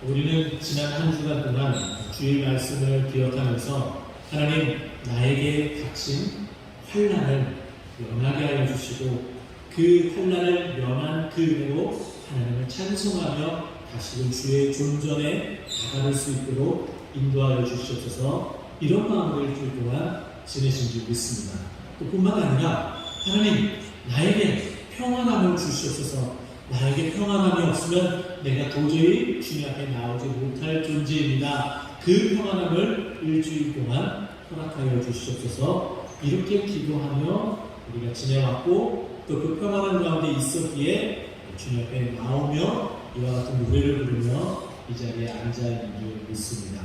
우리는 지난 한 주간 동안 주의 말씀을 기억하면서 하나님 나에게 닥친 환난을 면하게 하여 주시고 그 환난을 면한 그 은혜로 하나님을 찬송하며 다시금 주의 존전에 다가갈 수 있도록 인도하여 주시옵소서. 이런 마음으로 일주일 동안 지내신 줄 믿습니다. 또 뿐만 아니라 하나님 나에게 평안함을 주시옵소서. 나에게 평안함이 없으면 내가 도저히 주님 앞에 나오지 못할 존재입니다. 그 평안함을 일주일 동안 허락하여 주시옵소서. 이렇게 기도하며 우리가 지내왔고 또 그 평안한 가운데 있었기에 주님 앞에 나오며 이와 같은 노래를 부르며 이 자리에 앉아 있는 줄 믿습니다.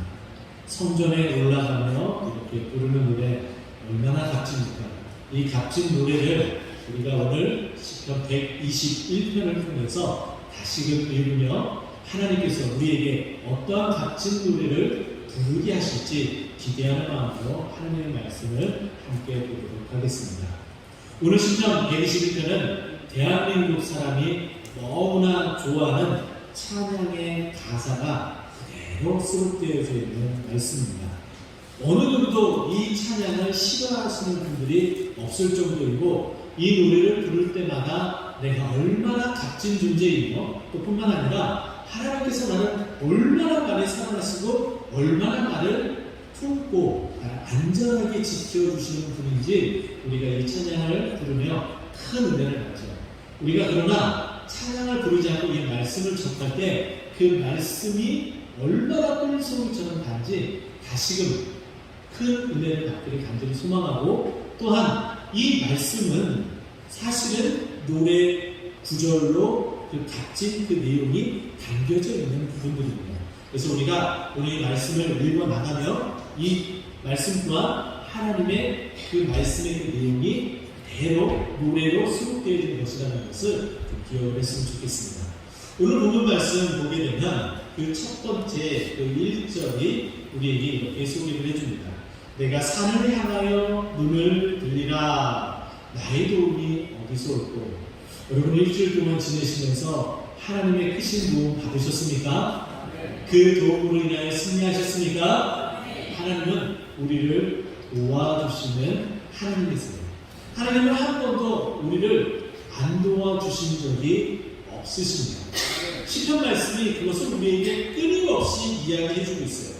성전에 올라가며 이렇게 부르는 노래 얼마나 값집니까? 이 값진 노래를 우리가 오늘 시편 121편을 통해서 다시금 읽으며 하나님께서 우리에게 어떠한 값진 노래를 부르게 하실지 기대하는 마음으로 하나님의 말씀을 함께 보도록 하겠습니다. 오늘 시편 121편은 대한민국 사람이 너무나 좋아하는 찬양의 가사가 그대로 수록되어져 있는 말씀입니다. 어느 누구도 이 찬양을 싫어하시는 분들이 없을 정도이고 이 노래를 부를 때마다 내가 얼마나 값진 존재이며 또 뿐만 아니라 하나님께서 나를 얼마나 많이 사랑하시고 얼마나 나를 품고 나를 안전하게 지켜주시는 분인지 우리가 이 찬양을 부르며 큰 은혜를 받죠. 우리가 그러나 찬양을 부르지 않고 이 말씀을 접할 때 그 말씀이 얼마나 꿀송이처럼 단지 다시금 큰 은혜를 받기를 간절히 소망하고 또한 이 말씀은 사실은 노래 구절로 그 값진 그 내용이 담겨져 있는 부분들입니다. 그래서 우리가 오늘 이 말씀을 읽어 나가며 이 말씀 또한 하나님의 그 말씀의 그 내용이 그대로 노래로 수록되어 있는 것이라는 것을 좀 기억을 했으면 좋겠습니다. 오늘 본문 말씀 보게 되면 그 첫 번째 그 1절이 우리에게 이렇게 소개를 해줍니다. 내가 산을 향하여 눈을 들리라 나의 도움이 어디서 올꼬. 여러분 일주일 동안 지내시면서 하나님의 크신 도움 받으셨습니까? 그 도움으로 인하여 승리하셨습니까? 하나님은 우리를 도와주시는 하나님이세요. 하나님은 한 번도 우리를 안 도와주신 적이 없으십니다. 시편 말씀이 그것을 우리에게 끊임없이 이야기해주고 있어요.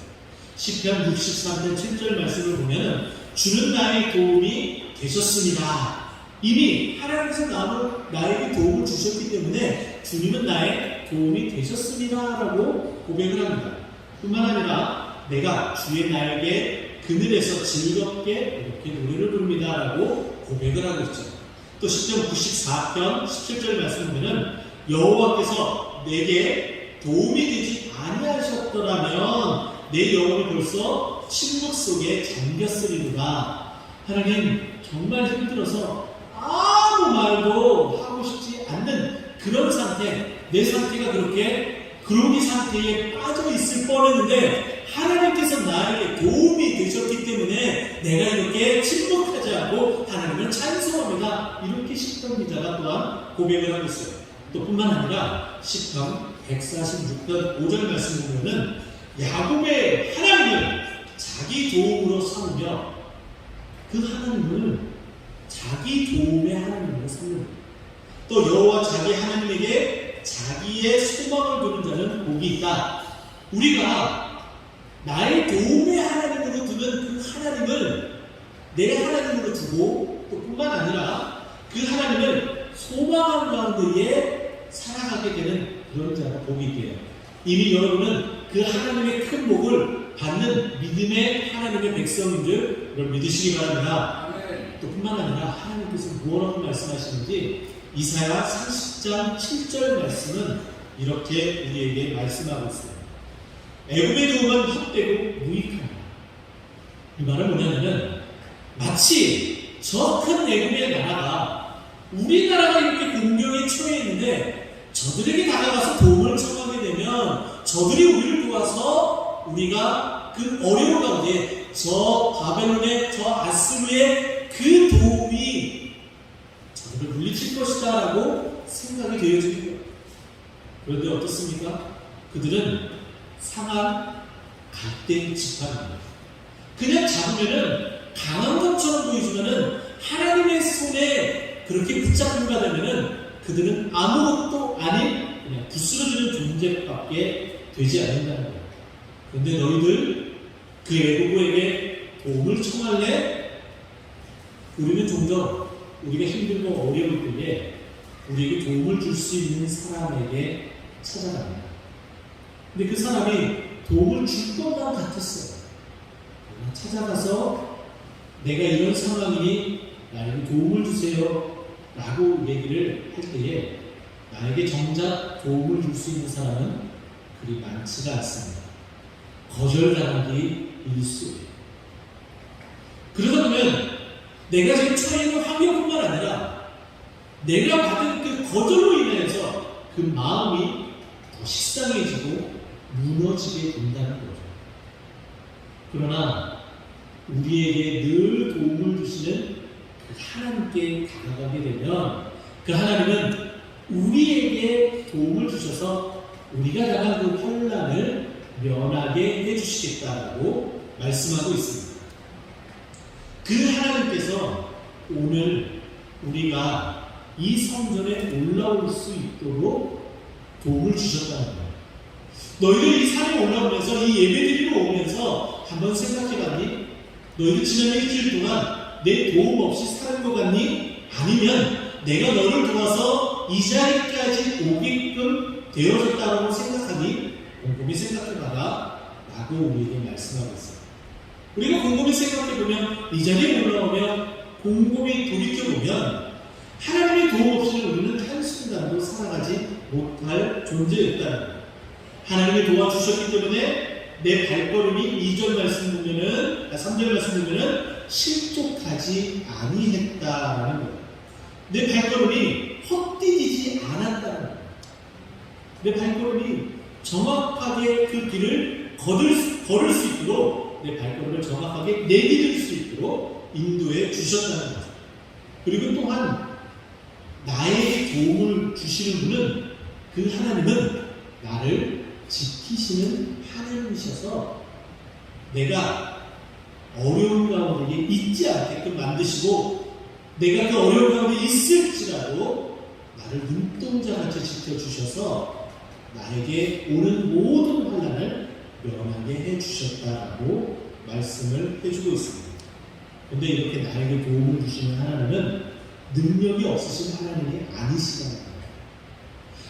시편 63편 7절 말씀을 보면 주는 나의 도움이 되셨습니다. 이미 하나님께서 나에게 도움을 주셨기 때문에 주님은 나의 도움이 되셨습니다 라고 고백을 합니다. 뿐만 아니라 내가 주의 날개 그늘에서 즐겁게 이렇게 노래를 부릅니다 라고 고백을 하고 있죠. 또 시편 94편 17절 말씀을 보면 여호와께서 내게 도움이 되지 아니하셨더라면 내 영혼이 벌써 침묵 속에 잠겼으리로다. 하나님 정말 힘들어서 아무 말도 하고 싶지 않는 그런 상태, 내 상태가 그렇게 그러기 상태에 빠져 있을 뻔했는데 하나님께서 나에게 도움이 되셨기 때문에 내가 이렇게 침묵하지 않고 하나님을 찬송합니다. 이렇게 시편 기자가 또한 고백을 하고 있어요. 또 뿐만 아니라 시편 146편 5절 말씀 보면은 야곱의 하나님을 자기 도움으로 삼으며 그 하나님을 자기 도움의 하나님으로 삼는 또 여호와 자기 하나님에게 자기의 소망을 두는 자는 복이 있다. 우리가 나의 도움의 하나님으로 두는 그 하나님을 내 하나님으로 두고 또 뿐만 아니라 그 하나님을 소망하는 가운데에 살아가게 되는 그런 자가 복이 있게요. 이미 여러분은 그 하나님의 큰 복을 받는 믿음의 하나님의 백성인 줄 여러분 믿으시기 바랍니다. 또 뿐만 아니라 하나님께서 무엇라고 말씀하시는지 이사야 30장 7절 말씀은 이렇게 우리에게 말씀하고 있어요. 애굽의 도움은 헛되고 무익하다. 이 말은 뭐냐면 마치 저 큰 애굽의 나라가 우리나라가 이렇게 공경에 처해 있는데 저들에게 다가가서 도움을 청하게 되면 저들이 우리를 도와서 우리가 그 어려운 가운데 저 바벨론의 저 아스루의 그 도움이 저들을 물리칠 것이다 라고 생각이 되어지는 거예요. 그런데 어떻습니까? 그들은 상한 갓된 지팡이입니다. 그냥 잡으면은 강한 것처럼 보이지만은 하나님의 손에 그렇게 붙잡히가 되면은 그들은 아무것도 아닌 그냥 부스러지는 존재밖에 되지 않는다는 거예요. 그런데 너희들 그 애고보에게 도움을 청할래? 우리는 좀 더 우리가 힘들고 어려울 때에 우리에게 도움을 줄 수 있는 사람에게 찾아갑니다. 근데 그 사람이 도움을 줄 것만 같았어요. 찾아가서 내가 이런 상황이니 나에게 도움을 주세요 라고 얘기를 할 때에 나에게 정작 도움을 줄 수 있는 사람은 그리 많지가 않습니다. 거절당하기 일쑤예요. 그러다 보면 내가 지금 처해 있는 환경뿐만 아니라 내가 받은 그 거절로 인해서 그 마음이 더 식상해지고 무너지게 된다는 거죠. 그러나 우리에게 늘 도움을 주시는 그 하나님께 다가가게 되면 그 하나님은 우리에게 도움을 주셔서 우리가 당한 그 환난을 면하게 해주시겠다고 말씀하고 있습니다. 그 하나님께서 오늘 우리가 이 성전에 올라올 수 있도록 도움을 주셨다는 거예요. 너희들 이 산에 올라오면서 이 예배드리러 오면서 한번 생각해봤니? 너희들 지난 일주일 동안 내 도움 없이 사는 것 같니? 아니면 내가 너를 도와서 이 자리까지 오게끔 되어졌다고 생각하니? 곰곰이 생각해봐라 라고 우리에게 말씀하고 있어요. 우리가 곰곰이 생각해보면 이 자리에 올라오면 곰곰이 돌이켜보면 하나님의 도움 없이는 우리는 한순간도 살아가지 못할 존재였다는 거예요. 하나님이 도와주셨기 때문에 내 발걸음이 2절 말씀 보면은 3절 말씀 보면은 실족하지 아니했다라는 거예요. 내 발걸음이 헛디디지 않았다는 거예요. 내 발걸음이 정확하게 그 길을 걸을 수 있도록 내 발걸음을 정확하게 내디딜 수 있도록 인도해 주셨다는 거죠. 그리고 또한 나에게 도움을 주시는 분은 그 하나님은 나를 지키시는 하나님이셔서 내가 어려운 가운데 있지 않게끔 만드시고 내가 그 어려운 가운데 있을지라도 나를 눈동자같이 지켜주셔서 나에게 오는 모든 환난을 면하게 해주셨다라고 말씀을 해주고 있습니다. 근데 이렇게 나에게 도움을 주시는 하나님은 능력이 없으신 하나님이 아니시다는 거예요.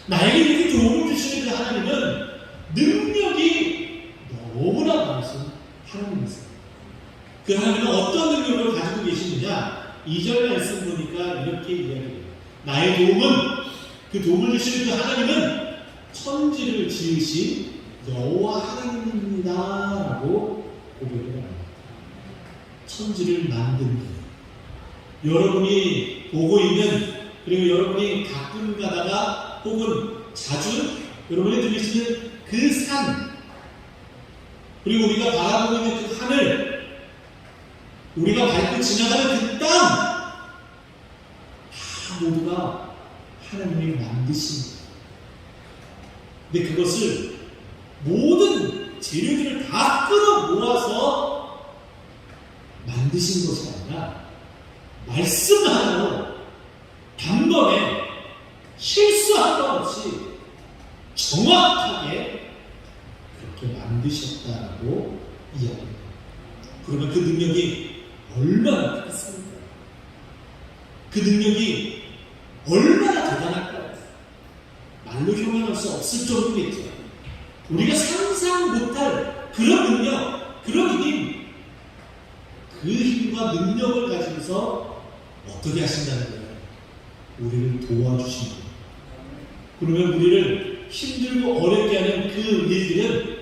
나에게 이렇게 도움을 주시는 그 하나님은 능력이 너무나 많으신 하나님이세요. 그 하나님은 어떤 능력을 가지고 계시느냐? 2절 말씀 보니까 이렇게 이야기해요. 나의 도움은, 그 도움을 주시는 그 하나님은 천지를 지으신 여호와 하나님입니다 라고 고백을 합니다. 천지를 만든 분. 여러분이 보고 있는, 그리고 여러분이 가끔 가다가 혹은 자주 여러분이 들으시는 그 산, 그리고 우리가 바라보고 있는 그 하늘, 우리가 밟고 지나가는 그 땅, 다 모두가 하나님이 만드신 거예요. 근데 그것을 모든 재료들을 다 끌어 모아서 만드신 것이 아니라 말씀 하나로 단번에 실수 한 번 없이 정확하게 그렇게 만드셨다라고 이야기합니다. 그러면 그 능력이 얼마나 크겠습니까? 그 능력이 얼마나 대단할까요? 말로 형용할 수 없을 정도겠죠. 우리가 상상 못할 그런 능력, 그런 힘, 그 힘과 능력을 가지고서 어떻게 하신다는 거예요? 우리를 도와주신다. 그러면 우리를 힘들고 어렵게 하는 그 일들은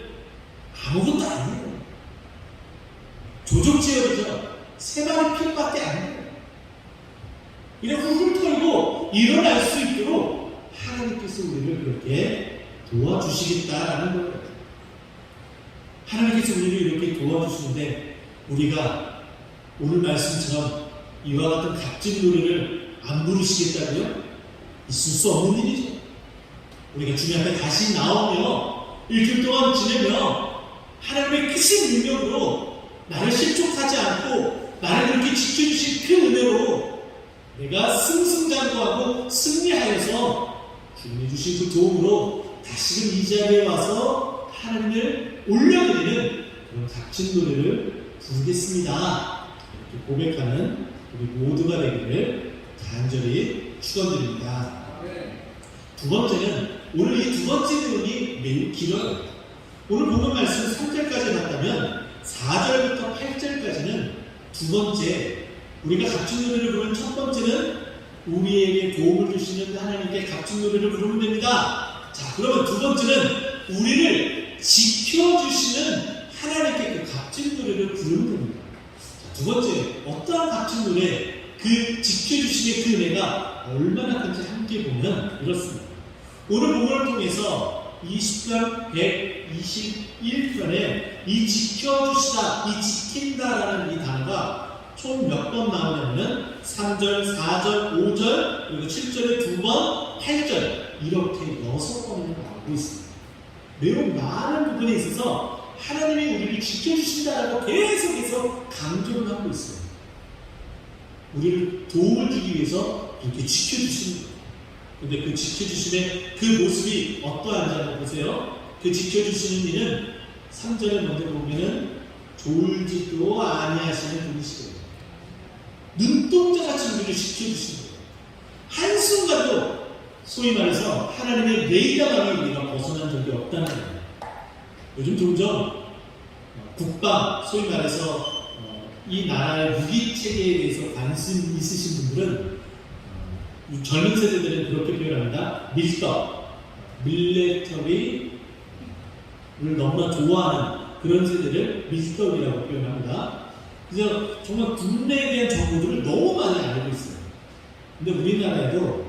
아무것도 아니에요. 조종체열이죠. 세 마리 핀밖에 안 돼요. 이렇게 훑어리고 일어날 수 있도록 하나님께서 우리를 그렇게 도와주시겠다라는 거예요. 하나님께서 우리를 이렇게 도와주시는데 우리가 오늘 말씀처럼 이와 같은 값진 노래를 안 부르시겠다고요? 있을 수 없는 일이죠. 우리가 주님 앞에 다시 나오며 일주일 동안 지내며 하나님의 크신 능력으로 나를 실족하지 않고 나를 그렇게 지켜주신 그 은혜로 내가 승승장구하고 승리하여서 주님이 주신 그 도움으로 다시금 이 자리에 와서 하나님을 올려드리는 그런 값진 노래를 부르겠습니다. 이렇게 고백하는 우리 모두가 되기를 간절히 축원드립니다. 두 번째는 오늘 이 두 번째 내용이 매우 길어요. 오늘 본문 말씀 3절까지 봤다면 4절부터 8절까지는 두 번째, 우리가 값진 노래를 부르는 첫 번째는 우리에게 도움을 주시는 하나님께 값진 노래를 부르면 됩니다. 자, 그러면 두 번째는 우리를 지켜주시는 하나님께 그 값진 노래를 부르는 겁니다. 자, 두 번째, 어떠한 값진 노래, 그 지켜주심의 그 은혜가 얼마나 큰지 함께 보면 이렇습니다. 오늘 본문을 통해서 이 시편 121편에 이 지켜주시다, 이 지킨다라는 이 단어가 총 몇 번 나오냐면 3절, 4절, 5절, 그리고 7절에 2번, 8절 이렇게 6번이나 나오고 있습니다. 매우 많은 부분에 있어서 하나님이 우리를 지켜주신다라고 계속해서 강조를 하고 있어요. 우리를 도움을 주기 위해서 이렇게 지켜주시는 거예요. 근데 그 지켜주심의 그 모습이 어떠한지 한번 보세요. 그 지켜주시는 이는 3절에 먼저 보면은 졸지도 아니하시는 분이시거든요. 눈동자같이 우리를 지켜주시는 거예요. 한순간도 소위 말해서 하나님의 레이더망에 우리가 벗어난 적이 없다는 거예요. 요즘 종종 국방, 소위 말해서 이 나라의 무기체계에 대해서 관심 있으신 분들은 젊은 세대들은 그렇게 표현합니다. 밀떡, 밀레터리를 너무나 좋아하는 그런 세대를 밀떡이라고 표현합니다. 그래서 정말 국내에 대한 정보들을 너무 많이 알고 있어요. 근데 우리나라에도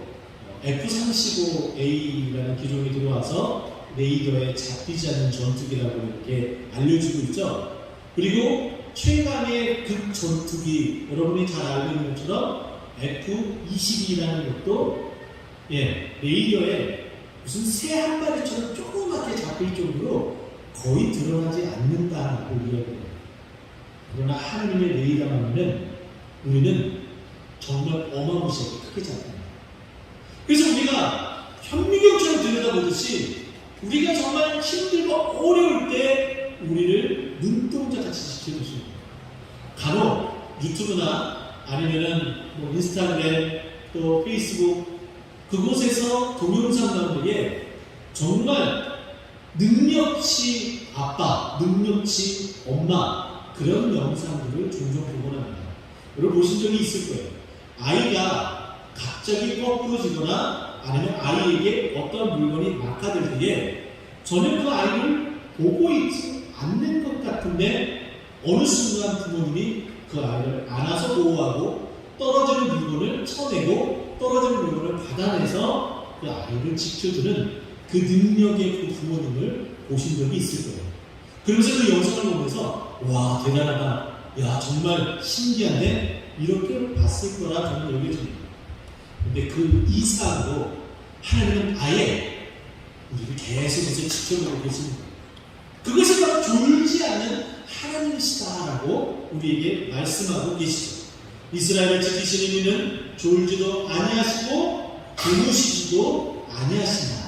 F-35A라는 기종이 들어와서 레이더에 잡히지 않는 전투기라고 이렇게 알려지고 있죠. 그리고 최강의 극 전투기, 여러분이 잘 알고 있는 것처럼 F-22라는 것도 레이더에 무슨 새 한 마리처럼 조그맣게 잡힐 정도로 거의 드러나지 않는다고 이야기해요. 그러나 하나님의 레이더만은 우리는 정말 어마무시하게 크게 잡힙니다. 그래서 우리가 현미경처럼 들여다보듯이 우리가 정말 힘들고 어려울 때 우리를 눈동자같이 지켜주시는 거예요. 간혹 유튜브나 아니면은 뭐 인스타그램 또 페이스북 그곳에서 동영상 가운데에 정말 능력치 아빠, 능력치 엄마 그런 영상들을 종종 보곤 합니다. 여러분 보신 적이 있을 거예요. 아이가 갑자기 거꾸로지거나 아니면 아이에게 어떤 물건이 막아들 때에 전혀 그 아이를 보고 있지 않는 것 같은데 어느 순간 부모님이 그 아이를 안아서 보호하고 떨어지는 물건을 쳐내고 떨어지는 물건을 받아내서 그 아이를 지켜주는 그 능력의 그 부모님을 보신 적이 있을 거예요. 그러면서 그 영상을 보면서 와 대단하다, 야 정말 신기한데 이렇게 봤을 거라 저는 여겨집니다. 근데 그 이상으로 하나님은 아예 우리를 계속해서 지켜보고 계십니다. 그것이 바로 졸지 않는 하나님이시다라고 우리에게 말씀하고 계시죠. 이스라엘을 지키시는 이는 졸지도 아니하시고 주무시지도 아니하신다.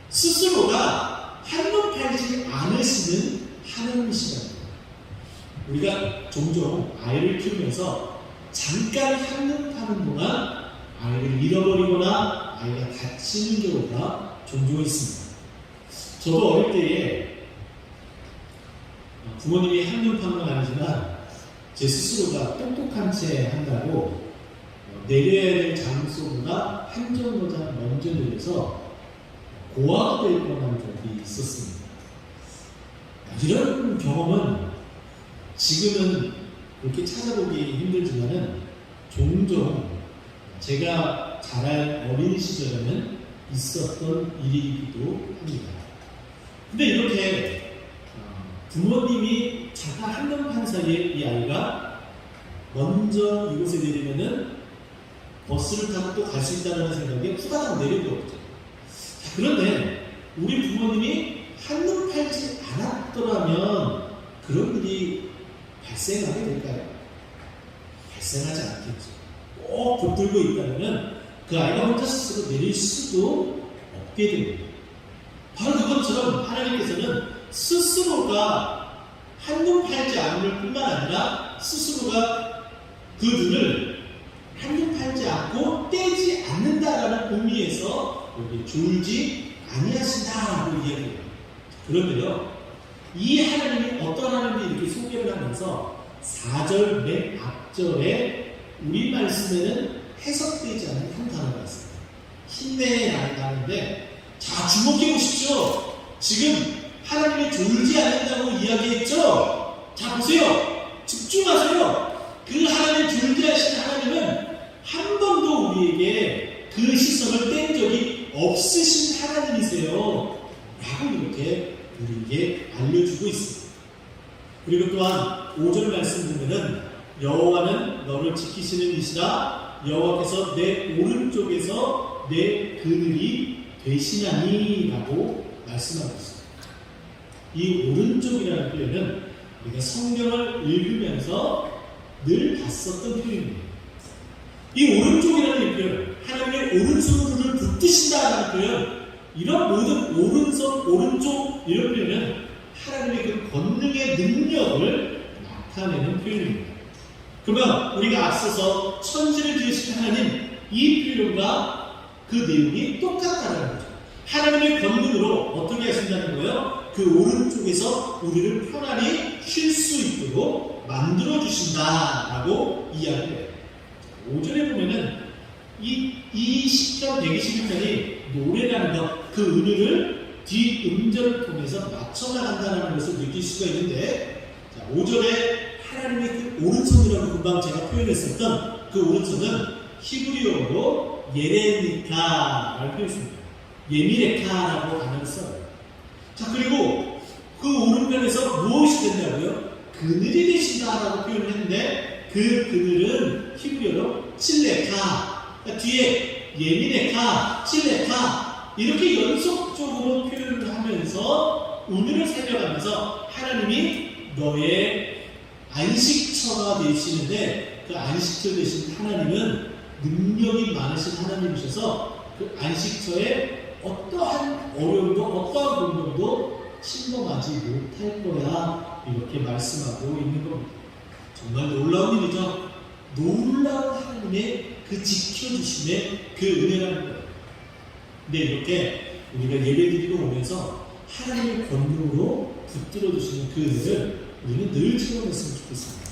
스스로가 한눈 팔지 않으시는 하나님이시다. 우리가 종종 아이를 키우면서 잠깐 한눈 파는 동안 아이를 잃어버리거나 아이가 다치는 경우가 종종 있습니다. 저도 어릴 때에 부모님이 한눈 파는 건 아니지만 제 스스로가 똑똑한 채 한다고 내려야 될 장소보다 한 정거장 먼저 내려서 고아가 될 뻔한 적이 있었습니다. 이런 경험은 지금은 그렇게 찾아보기 힘들지만은 종종 제가 자란 어린 시절에는 있었던 일이기도 합니다. 근데 이렇게 부모님이 잠깐 한눈 판 사이에 이 아이가 먼저 이곳에 내리면은 버스를 타고 또 갈 수 있다는 생각에 후다닥 내릴 것 같아요. 그런데 우리 부모님이 한눈 팔지 않았더라면 그런 일이 발생하게 될까요? 발생하지 않겠죠. 꼭 붙들고 있다면 그 아이가 혼자 스스로 내릴 수도 없게 됩니다. 바로 그것처럼 하나님께서는 스스로가 한눈 팔지 않을 뿐만 아니라 스스로가 그 눈을 한눈 팔지 않고 떼지 않는다라는 의미에서 여기 졸지 아니하신다라고 이야기해요. 그런데요, 이 하나님이 어떤 하나님이 이렇게 소개를 하면서 4절 맨 앞절에 우리 말씀에는 해석되지 않는 한 단어가 있습니다. 힘내라는 단어인데, 자, 주목해 보십시오. 지금 하나님이 졸지 않는다고 이야기했죠? 자, 보세요. 집중하세요. 그 하나님, 졸지하신 하나님은 한 번도 우리에게 그 시선을 뗀 적이 없으신 하나님이세요. 라고 이렇게 우리에게 알려주고 있습니다. 그리고 또한 5절 말씀 보면은 여호와는 너를 지키시는 이시라. 여호와께서 내 오른쪽에서 내 그늘이 되시나니 라고 말씀하고 있습니다. 이 오른쪽이라는 표현은 우리가 성경을 읽으면서 늘 봤었던 표현입니다. 이 오른쪽이라는 표현, 하나님의 오른손으로 붙드신다는 표현, 이런 모든 오른손, 오른쪽 이런 표현은 하나님의 그 권능의 능력을 나타내는 표현입니다. 그러면 우리가 앞서서 천지를 지으신 하나님, 이 표현과 그 내용이 똑같다는 거죠. 하나님의 권능으로 어떻게 하신다는 거예요? 그 오른쪽에서 우리를 편안히 쉴 수 있도록 만들어주신다라고 이야기해요. 5절에 보면은 이 시편 121편이 노래라는 것, 그 은혜를 뒷음절을 통해서 맞춰나간다는 것을 느낄 수가 있는데, 자, 5절에 하나님의 그 오른손이라고 금방 제가 표현했었던 그 오른손은 히브리어로 예레미카라고 표현했습니다. 예미레카라고 단어를 써요. 자, 그리고 그 오른편에서 무엇이 된다고요? 그늘이 되신다라고 표현을 했는데, 그 그늘은 히브리어로 칠레카, 그러니까 뒤에 예미레카, 칠레카 이렇게 연속적으로 표현을 하면서 운을 살려가면서 하나님이 너의 안식처가 되시는데, 그 안식처 되신 하나님은 능력이 많으신 하나님이셔서 그 안식처에 어떠한 어려움도 어떠한 공동도 침범하지 못할 거야, 이렇게 말씀하고 있는 겁니다. 정말 놀라운 일이죠. 놀라운 하나님의 그 지켜주심의 그 은혜라는 거예요. 근데 이렇게 우리가 예배드리고 오면서 하나님의 권능으로 붙들어주시는 그 은혜를 우리는 늘 체험했으면 좋겠습니다.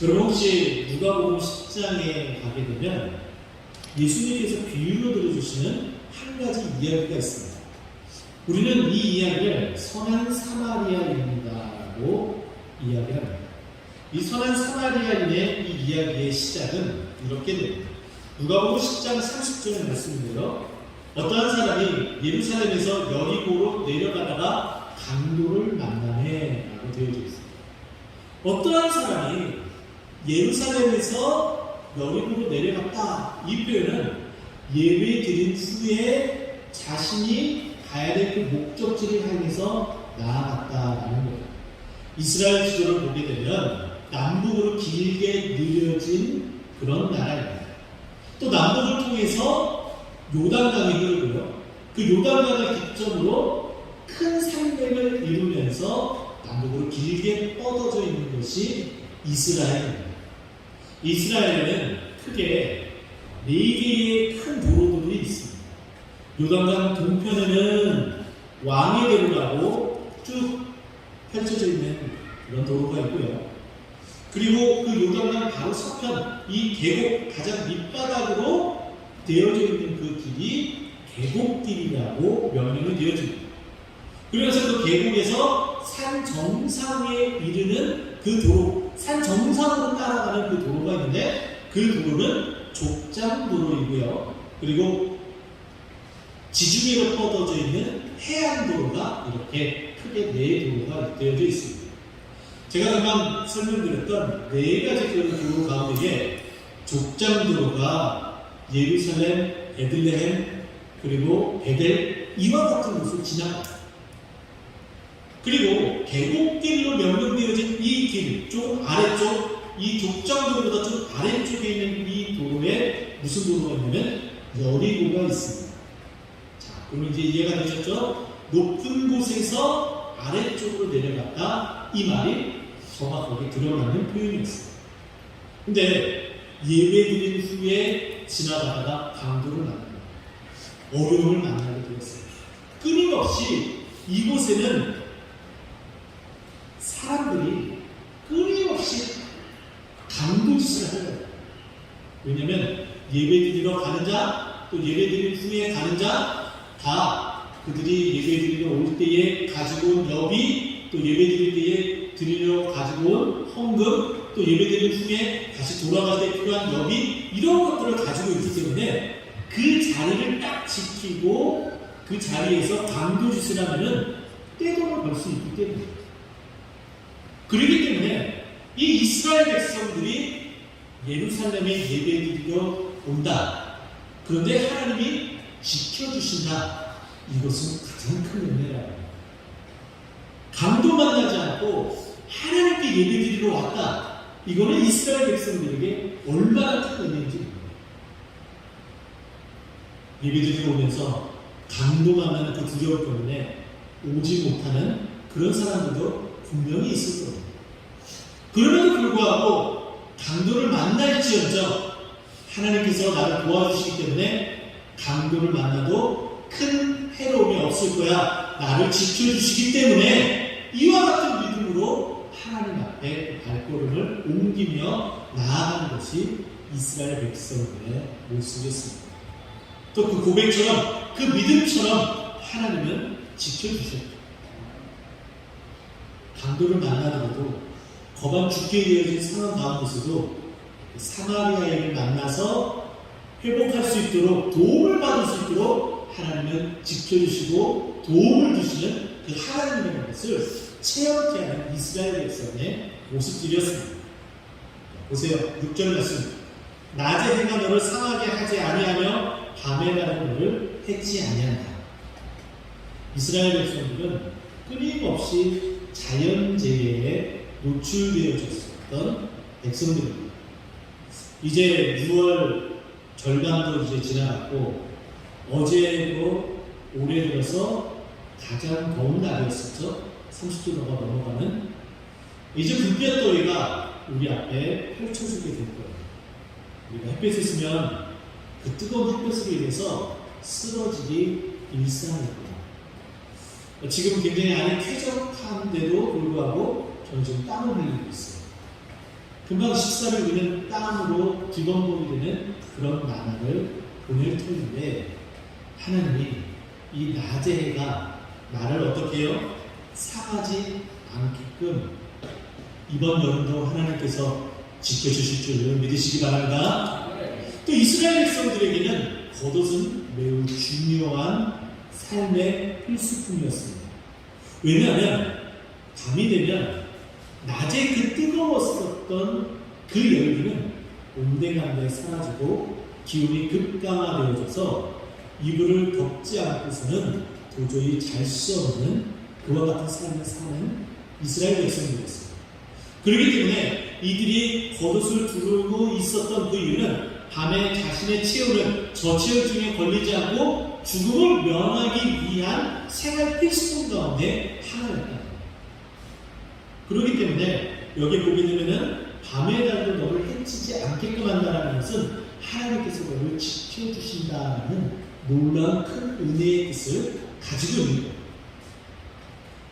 여러분, 혹시 누가복음 10장에 가게 되면 예수님께서 비유로 들어주시는 한 가지 이야기가 있습니다. 우리는 이 이야기를 선한 사마리아인이다라고 이야기합니다. 이 선한 사마리아인의 이 이야기의 시작은 이렇게 됩니다. 누가복음 10장 30절의 말씀인데요. 어떠한 사람이 예루살렘에서 여리고로 내려가다가 강도를 만나네 라고 되어져 있습니다. 어떠한 사람이 예루살렘에서 여리고로 내려갔다, 이 표현은 예배 드린 후에 자신이 가야 될 그 목적지를 향해서 나아갔다라는 거예요. 이스라엘 지도를 보게 되면 남북으로 길게 늘려진 그런 나라입니다. 또 남북을 통해서 요단강이 흐르고요. 그 요단강을 기점으로 큰 산맥을 이루면서 남북으로 길게 뻗어져 있는 것이 이스라엘입니다. 이스라엘에는 크게 4개의 큰 도로들이 있습니다. 요단강 동편에는 왕의 대로라고 쭉 펼쳐져 있는 그런 도로가 있고요. 그리고 그 요단강 바로 서편, 이 계곡 가장 밑바닥으로 되어져 있는 그 길이 계곡길이라고 명명이 되어집니다. 그래서 그 계곡에서 산 정상에 이르는 그 도로, 산 정상으로 따라가는 그 도로가 있는데, 그 도로는 족장도로이고요. 그리고 지중해로 뻗어져 있는 해안도로가 이렇게 크게 4도로가 되어져 있습니다. 제가 금방 설명드렸던 4가지 그 도로 가운데에 족장도로가 예루살렘, 베들레헴, 그리고 베델, 이와 같은 곳을 지나갑니다. 그리고 계곡길로 명명되어진 이 길, 좀 아래쪽, 이 족장도로보다 좀 아래쪽에 있는 이 도로에 무슨 도로가 있냐면 여리고가 있습니다. 자, 그럼 이제 이해가 되셨죠? 높은 곳에서 아래쪽으로 내려갔다, 이 말이 정확하게 들어가는 표현이었어요. 근데 예배드린 후에 지나가다가 강도를 만납니다. 어려움을 만나게 되었어요. 끊임없이 이곳에는 사람들이 끊임없이 강도짓을 하는 거예요. 왜냐하면 예배드리러 가는 자, 또 예배드린 후에 가는 자, 다 그들이 예배드리러 올 때에 가지고 온 여비, 또 예배드릴 때에 드리러 가지고 온 헌금, 또 예배드린 후에 다시 돌아갈 때 필요한 여비, 이런 것들을 가지고 있기 때문에 그 자리를 딱 지키고 그 자리에서 강도짓을 하면은 떼돈을 벌 수 있기 때문에, 그렇기 때문에 이 이스라엘 백성들이 예루살렘에 예배드리러 온다. 그런데 하나님이 지켜주신다. 이것은 가장 큰 은혜라고. 강도 만나지 않고 하나님께 예배드리러 왔다. 이거는 이스라엘 백성들에게 얼마나 큰 은혜인지 모릅니다. 예배드리러 오면서 강도 만나는 그 두려움 때문에 오지 못하는 그런 사람들도 분명히 있을 겁니다. 그럼에도 불구하고 강도를 만날지언정 하나님께서 나를 도와주시기 때문에 강도를 만나도 큰 해로움이 없을 거야. 나를 지켜주시기 때문에 이와 같은 믿음으로 하나님 앞에 발걸음을 옮기며 나아가는 것이 이스라엘 백성들의 모습이었습니다. 또 그 고백처럼, 그 믿음처럼 하나님은 지켜주셨다. 강도를 만나더라도 거반 죽게 되어진 상황 가운데서도 사마리아인을 만나서 회복할 수 있도록, 도움을 받을 수 있도록 하나님은 지켜주시고 도움을 주시는 그 하나님의 것을 체험케 하는 이스라엘 백성의 모습들이었습니다. 보세요. 6절 말씀. 낮에 해가 너를 상하게 하지 아니하며 밤에 가는 너를 해치 아니한다. 이스라엘 백성들은 끊임없이 자연재해에 노출되어졌던 백성들입니다. 이제 6월 절반도 이제 지나갔고 어제도 올해 들어서 가장 더운 날이었었죠. 30도가 넘어가는. 이제 불볕더위가 우리 앞에 펼쳐지게 될 거예요. 우리가 햇볕에 있으면 그 뜨거운 햇볕으로 인해서 쓰러지기 일상이거든요. 지금 굉장히 안에 쾌적한데도 불구하고 저는 지금 땀을 흘리고 있어요. 금방 14일 그냥 땀으로 기본복이 되는 그런 나날을 보낼 터인데 하나님이 이 낮의 해가 나를 어떻게 해요? 상하지 않게끔 이번 여름도 하나님께서 지켜주실 줄을 믿으시기 바랍니다. 또 이스라엘 백성들에게는 겉옷은 매우 중요한 삶의 필수품이었습니다. 왜냐하면 밤이 되면 낮에 그 뜨거웠었던 그 열기는 온데간데 사라지고 기온이 급강화되어져서 이불을 덮지 않고서는 도저히 잘 수 없는 그와 같은 삶을 사는 이스라엘 백성들이었습니다. 그렇기 때문에 이들이 겉옷을 두르고 있었던 그 이유는 밤에 자신의 체온을 저체온증에 걸리지 않고 죽음을 면하기 위한 생활 필수품 가운데 하나였다. 그렇기 때문에 여기 보게 되면은 밤에 달도 너를 해치지 않게끔 한다는 것은 하나님께서 너를 지켜주신다는 놀라운 큰 은혜의 뜻을 가지고 있는 거예요.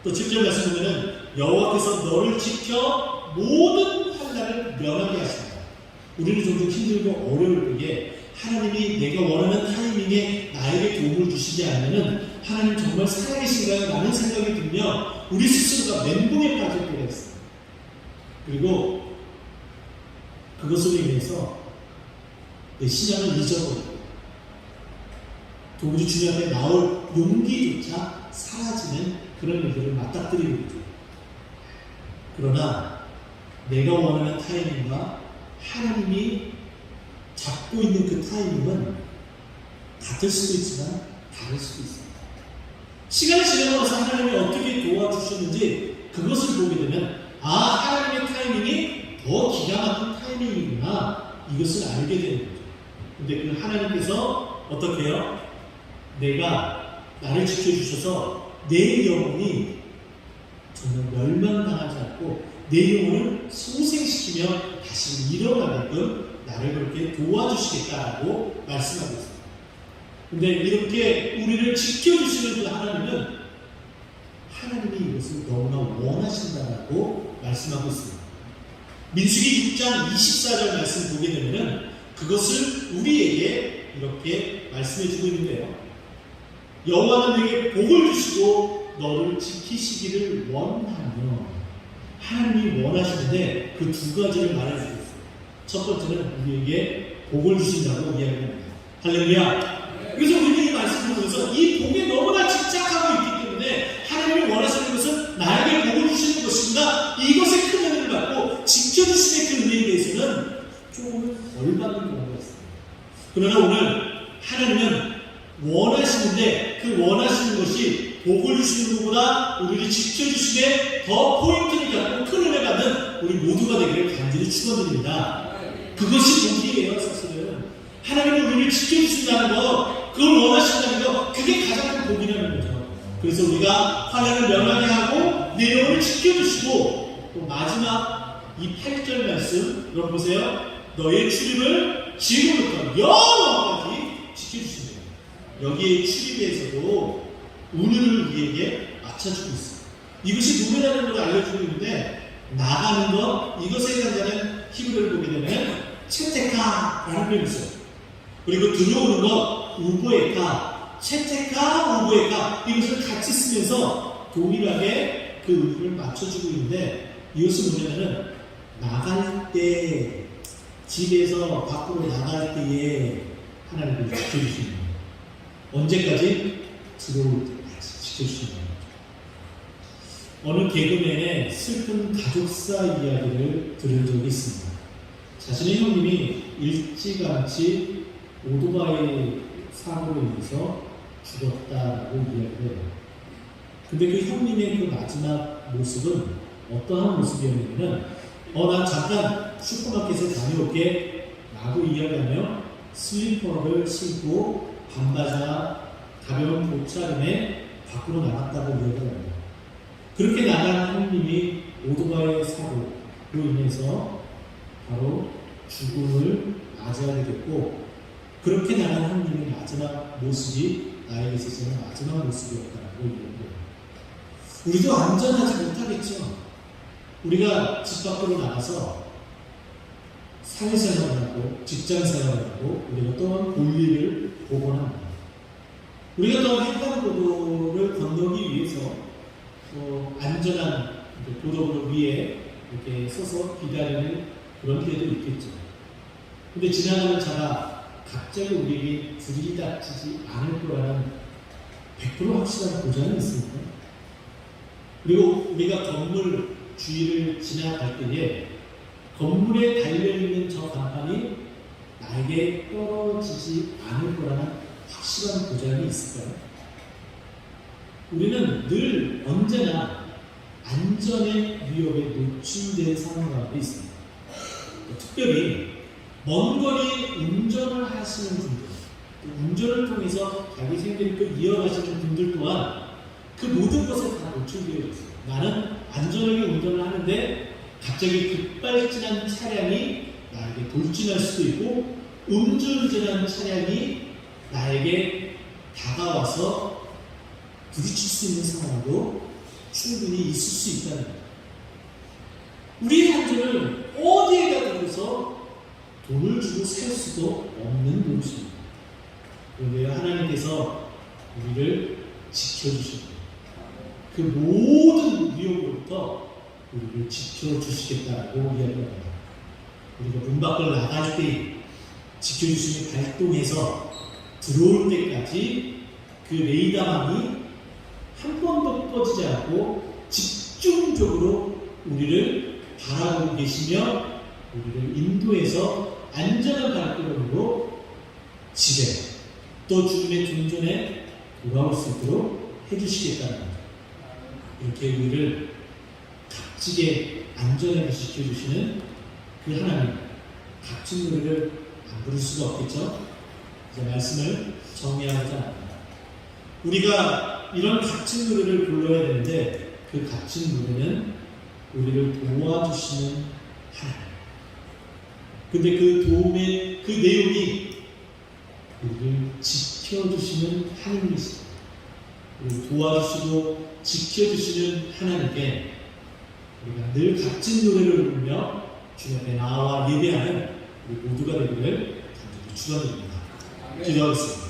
또 7절 말씀 보면은 여호와께서 너를 지켜 모든 환난을 면하게 하신다. 우리는 좀 더 힘들고 어려울 때에 하나님이 내가 원하는 타이밍에 나에게 도움을 주시지 않으면 하나님 정말 살아계신가요? 라는 생각이 들면 우리 스스로가 멘붕에 빠질 때가 있어요. 그리고 그것으로 인해서 내 신앙을 잊어버리고 도무지 주님 앞에 나올 용기조차 사라지는 그런 일들을 맞닥뜨리고 있죠. 그러나 내가 원하는 타이밍과 하나님이 잡고 있는 그 타이밍은 같을 수도 있지만 다를 수도 있습니다. 시간이 지나면서 하나님이 어떻게 도와주셨는지 그것을 보게 되면 하나님의 타이밍이 더 기가 막힌 타이밍이구나 이것을 알게 되는 거죠. 근데 그 하나님께서 어떻게 해요? 내가 나를 지켜주셔서 내 영혼이 정말 멸망당하지 않고 내 영혼을 소생시키며 다시 일어나게끔 나를 그렇게 도와주시겠다라고 말씀하고 있습니다. 근데 이렇게 우리를 지켜주시는 그 하나님은 하나님이 이것을 너무나 원하신다라고 말씀하고 있습니다. 민수기 6장 24절 말씀 보게 되면 그것을 우리에게 이렇게 말씀해 주고 있는데요. 여호와는 너에게 복을 주시고 너를 지키시기를 원하며 하나님이 원하시는데 그 두 가지를 말해주고 있어요. 첫 번째는 우리에게 복을 주신다고 이야기합니다. 할렐루야. 그래서 우리는 이 말씀을 보면서 이 복에 너무나 집착하고 있기 때문에 하나님이 원하시는 것은 나에게 복을 주시는 것인가 이것에 큰 은혜를 받고 지켜주심의 그 은혜에 대해서는 조금 덜 받는 경우가 있습니다. 그러나 오늘 하나님은 원하시는데 그 원하시는 것이 복을 주시는 것보다 우리를 지켜주심에 더 포인트를 갖고 큰 은혜 받는 우리 모두가 되기를 간절히 축원드립니다. 그것이 복이에요. 사실은 하나님은 우리를 지켜주신다는 거, 그걸 원하신다는 거, 그게 가장 큰 복이라는 거죠. 그래서 우리가 환난을 면하게 하고 내 영혼을 지켜주시고 또 마지막 이 8절 말씀 여러분 보세요. 너의 출입을 지금부터 영원까지 지켜주신다. 여기에 출입에서도 운을 우리에게 맞춰주고 있습니다. 이것이 누구라는 걸 알려주고 있는데 나가는 것, 이것에 해당하는 히브리를 보게 되면 채테카라는 표현이 있어요. 그리고 들어오는 것, 우보에카, 채테카, 우보에카 이것을 같이 쓰면서 동일하게 그 의미를 맞춰주고 있는데 이것은 뭐냐면은 나갈 때, 집에서 밖으로 나갈 때에 하나님을 지켜주시는 거예요. 언제까지? 들어올 때까지 지켜주시는 거예요. 어느 개그맨의 슬픈 가족사 이야기를 들은 적이 있습니다. 자신의 형님이 일찌감치 오토바이 사고로 인해서 죽었다라고 이야기를 해요. 근데 그 형님의 그 마지막 모습은 어떠한 모습이었냐면 난 잠깐 슈퍼마켓에 다녀올게 라고 이야기하며 슬리퍼를 신고 반바지와 가벼운 옷차림에 밖으로 나갔다고 이야기합니다. 그렇게 나간 형님이 오토바이 사고로 인해서 바로 죽음을 맞이하게 됐고 그렇게 나간 형님의 마지막 모습이 나에게 있어서는 마지막 모습이었다고 이야기해요. 우리도 안전하지 못하겠죠. 우리가 집 밖으로 나가서 사회생활을 하고 직장생활을 하고 우리가 또한 볼일을 보곤 합니다. 우리가 또 횡단보도를 건너기 위해서 안전한 도로를 위에 이렇게 서서 기다리는 그런 데도 있겠죠. 근데 지나가는 차가 갑자기 우리에게 들이닥치지 않을 거라는 100% 확실한 보장이 있습니다. 그리고 우리가 건물 주위를 지나갈 때에 건물에 달려있는 저 간판이 나에게 떨어지지 않을 거라는 확실한 보장이 있을까요? 우리는 늘 언제나 안전의 위협에 노출된 상황 가운데 있습니다. 특별히 먼 거리 운전을 하시는 분들, 운전을 통해서 자기 생계를 이어가시는 분들 또한 그 모든 것에 다 노출되어 있어요. 나는 안전하게 운전을 하는데 갑자기 급발진한 차량이 나에게 돌진할 수도 있고 음주운전하는 차량이 나에게 다가와서 부딪힐 수 있는 상황도 충분히 있을 수 있다는 거예요. 우리의 안전을 어디에다 두고서 돈을 주고 살 수도 없는 것입니다. 그런데 하나님께서 우리를 지켜주십니다. 그 모든 위협으로부터 우리를 지켜주시겠다고 이야기합니다. 우리가 문 밖을 나갈 때 지켜주심이 발동해서 들어올 때까지 그 레이더망이 한 번도 꺼지지 않고 집중적으로 우리를 바라보고 계시며 우리를 인도해서 안전한 발걸음으로 집에 또 주님의 종전에 돌아올 수 있도록 해주시겠다는 거죠. 이렇게 우리를 값지게 안전하게 지켜주시는 그 하나님, 값진 노래를 안 부를 수가 없겠죠. 이제 말씀을 정리하고자 합니다. 우리가 이런 값진 노래를 불러야 되는데 그 값진 노래는 우리를 도와주시는 하나님. 근데 그 도움의 그 내용이 우리를 지켜주시는 하나님이십니다. 우리를 도와주시고 지켜주시는 하나님께 우리가 늘 값진 노래를 부르며 주님 앞에 나와 예배하는 우리 모두가 되기를 간절히 축원드립니다. 기도하겠습니다.